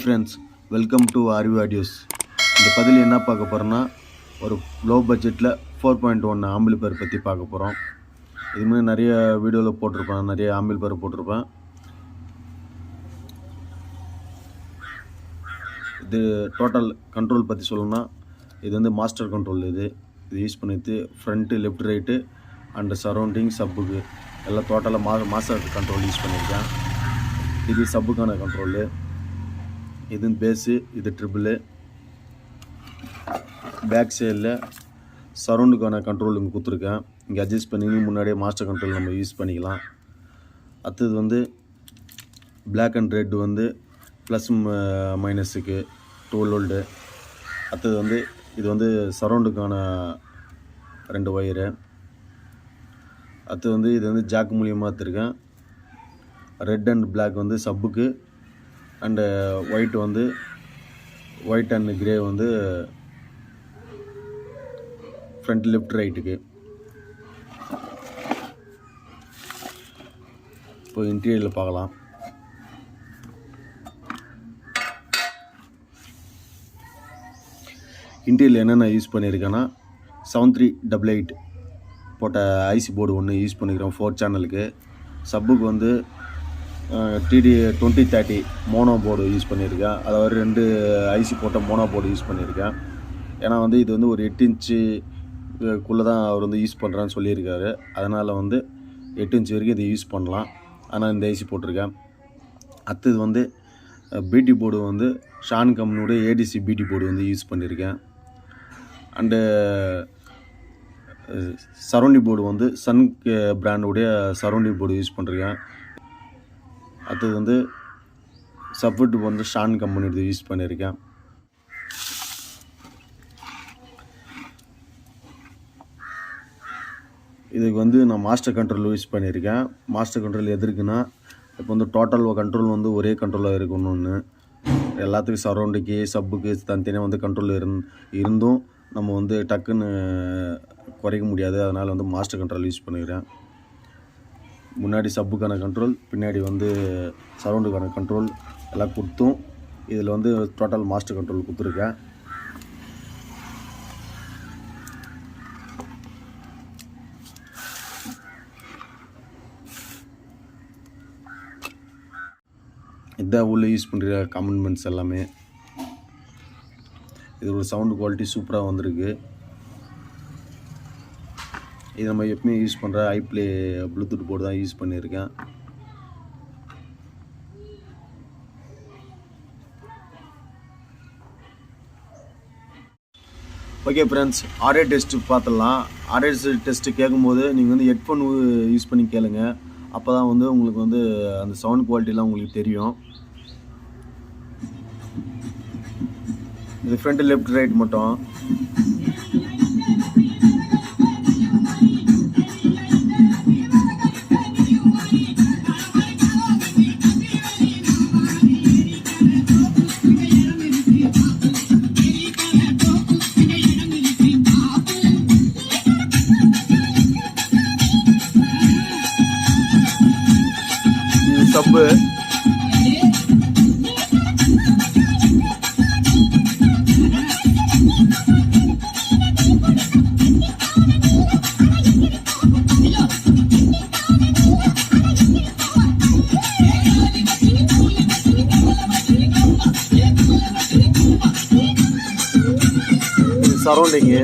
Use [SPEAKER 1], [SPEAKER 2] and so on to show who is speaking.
[SPEAKER 1] Friends, welcome to RV audios. இந்த பதில் என்ன பார்க்க போகிறோன்னா, ஒரு லோ பட்ஜெட்டில் 4.1 ஆம்பிளிஃபையர் பற்றி பார்க்க போகிறோம். இதுமாதிரி நிறைய வீடியோவில் போட்டிருப்பேன், நிறைய ஆம்பிளிஃபையர் போட்டிருப்பேன். இது டோட்டல் கண்ட்ரோல் பற்றி சொல்லணும்னா, இது வந்து மாஸ்டர் கண்ட்ரோல். இது யூஸ் பண்ணிட்டு front, left, right and surrounding, சப்புக்கு எல்லாம் டோட்டலாக மாஸ்டர் கண்ட்ரோல் யூஸ் பண்ணியிருக்கேன். இது சப்புக்கான கண்ட்ரோலு, இது பேஸு, இது ட்ரிபிளு. பேக் சைடில் சரௌண்டுக்கான கண்ட்ரோல் இங்கே கொடுத்துருக்கேன். இங்கே அட்ஜஸ்ட் பண்ணி முன்னாடியே மாஸ்டர் கண்ட்ரோல் நம்ம யூஸ் பண்ணிக்கலாம். அடுத்தது வந்து பிளாக் அண்ட் ரெட் வந்து ப்ளஸ் மைனஸுக்கு 12 வோல்ட்டு. அடுத்தது வந்து இது வந்து சரௌண்டுக்கான 2 ஒயரு. அடுத்தது வந்து இது வந்து ஜாக் மூலியமாக எடுத்துருக்கேன். ரெட் அண்ட் பிளாக் வந்து சப்புக்கு, அண்டு ஒயிட் வந்து ஒயிட் அண்ட் கிரே வந்து ஃப்ரண்ட், லெஃப்ட், ரைட்டுக்கு. இப்போ இன்டீரியரில் பார்க்கலாம். இன்டீரியரில் என்னென்ன யூஸ் பண்ணியிருக்கேன்னா, 7388 போட்ட ஐசி போர்டு ஒன்று யூஸ் பண்ணிக்கிறோம் 4 சேனலுக்கு. சப்புக்கு வந்து TD 2030 மோனோ போர்டு யூஸ் பண்ணியிருக்கேன். அதாவது 2 ஐசி போட்ட மோனோ போர்டு யூஸ் பண்ணியிருக்கேன். ஏன்னா வந்து இது வந்து ஒரு 8 இன்ச்சுக்குள்ளே தான் அவர் வந்து யூஸ் பண்ணுறான்னு சொல்லியிருக்காரு. அதனால் வந்து 8 இன்ச்சு வரைக்கும் இதை யூஸ் பண்ணலாம். ஆனால் இந்த ஐசி போட்டிருக்கேன். அடுத்தது வந்து பிடி போர்டு வந்து ஷான் கம்பெனியோட ADC பிடி போர்டு வந்து யூஸ் பண்ணியிருக்கேன். அண்டு சரௌண்டிங் போர்டு வந்து சன் பிராண்டுடைய சரௌண்டிங் போர்டு யூஸ் பண்ணியிருக்கேன். அடுத்தது வந்து சப்வுட் வந்து ஷான் கம்பெனி யூஸ் பண்ணியிருக்கேன். இதுக்கு வந்து நான் மாஸ்டர் கண்ட்ரோல் யூஸ் பண்ணியிருக்கேன். மாஸ்டர் கண்ட்ரோல் எதுக்குன்னா, இப்போ வந்து டோட்டல் கண்ட்ரோல் வந்து ஒரே கண்ட்ரோலாக இருக்கணும்னு. எல்லாத்துக்கும் சரௌண்டுக்கு, சப்புக்கு தனித்தனியாக வந்து கண்ட்ரோல் இருந்தும் நம்ம வந்து டக்குன்னு குறைக்க முடியாது. அதனால் வந்து மாஸ்டர் கண்ட்ரோல் யூஸ் பண்ணிக்கிறேன். முன்னாடி சப்புக்கான கண்ட்ரோல், பின்னாடி வந்து சரௌண்டுக்கான கண்ட்ரோல் எல்லாம் கொடுத்தும் இதில் வந்து டோட்டல் மாஸ்டர் கண்ட்ரோல் கொடுத்துருக்கேன். இதான் உள்ளே யூஸ் பண்ணுற கமெண்ட்மெண்ட்ஸ் எல்லாமே. இது ஒரு சவுண்டு குவாலிட்டி சூப்பராக வந்திருக்கு. இது நம்ம எப்பவுமே யூஸ் பண்ணுற ஐப்ளே ப்ளூடூத் போர்டு தான் யூஸ் பண்ணியிருக்கேன். ஓகே ஃப்ரெண்ட்ஸ், ஆடியோ டெஸ்ட்டு பார்த்துடலாம். ஆடியோ டெஸ்ட்டு கேட்கும்போது நீங்கள் வந்து ஹெட்ஃபோன் யூஸ் பண்ணி கேளுங்க. அப்போ தான் வந்து உங்களுக்கு வந்து அந்த சவுண்ட் குவாலிட்டிலாம் உங்களுக்கு தெரியும். இது ஃப்ரண்ட், லெஃப்ட், ரைட் மட்டும். சப்பு, சரௌண்டிங்கு,